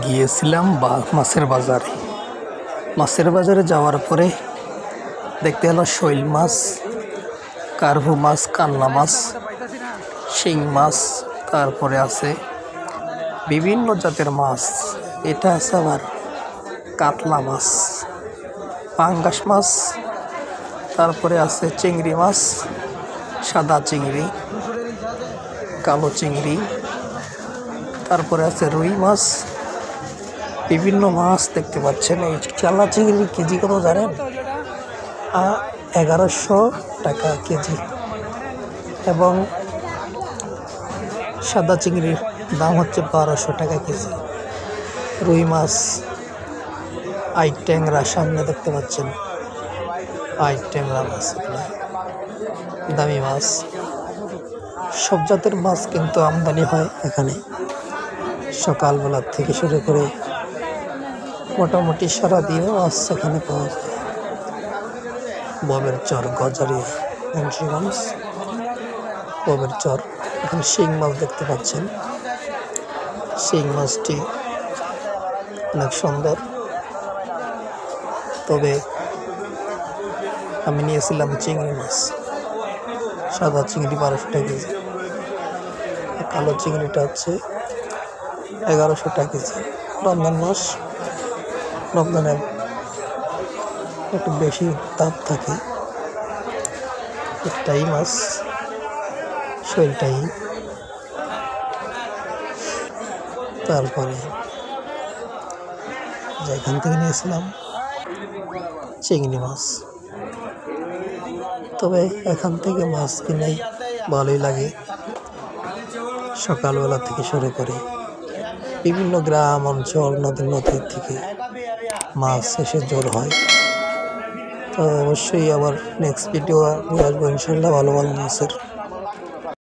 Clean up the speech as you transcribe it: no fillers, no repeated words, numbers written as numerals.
গিয়েছিলাম মাছের বাজারে। মাছের বাজারে যাওয়ার পরে দেখতে হলো শৈল মাছ, কার্ভু মাছ, কান্না মাছ, শিং মাছ, তারপরে আছে বিভিন্ন জাতের মাছ। এটা আছে আবার কাতলা মাছ, পাঙ্গাস মাছ, তারপরে আছে চিংড়ি মাছ, সাদা চিংড়ি, কালো চিংড়ি, তারপরে আছে রুই মাছ, বিভিন্ন মাছ দেখতে পাচ্ছেন। এই কালা চিংড়ি কেজি কত জানেন? 1100 টাকা কেজি। এবং সাদা চিংড়ির দাম হচ্ছে 1200 টাকা কেজি। রুই মাছ, আই ট্যাংরা সামনে দেখতে পাচ্ছেন, আই ট্যাংরা মাছ, দামি মাছ। সব জাতের মাছ কিন্তু আমদানি হয় এখানে। সকালবেলা থেকে শুরু করে মোটামুটি সারাদিনে মাছ এখানে পাওয়া যায়। ববের চর, গজারিয়া, মুন্সিগঞ্জ, ববের চর। এখানে শিং মাছ দেখতে পাচ্ছেন। শিং মাছটি অনেক সুন্দর, তবে আমি নিয়েছিলাম চিংড়ি মাছ। সাদা চিংড়ি 1200 টাকা কেজি, কালো চিংড়িটা হচ্ছে 1100 টাকা কেজি। রমজান মাস, রমজানে একটু বেশি দাম থাকে। একটাই মাছ, শৈলটাই। তারপরে যেখান থেকে নিয়েছিলাম চিংড়ি মাছ। তবে এখান থেকে মাছ কিনে ভালোই লাগে। সকালবেলা থেকে শুরু করে বিভিন্ন গ্রাম অঞ্চল, নদীর থেকে মাছ এসে জোর হয়। তো অবশ্যই আবার নেক্সট ভিডিও নিয়ে আসবো ইনশাল্লাহ ভালো ভালো মাছের।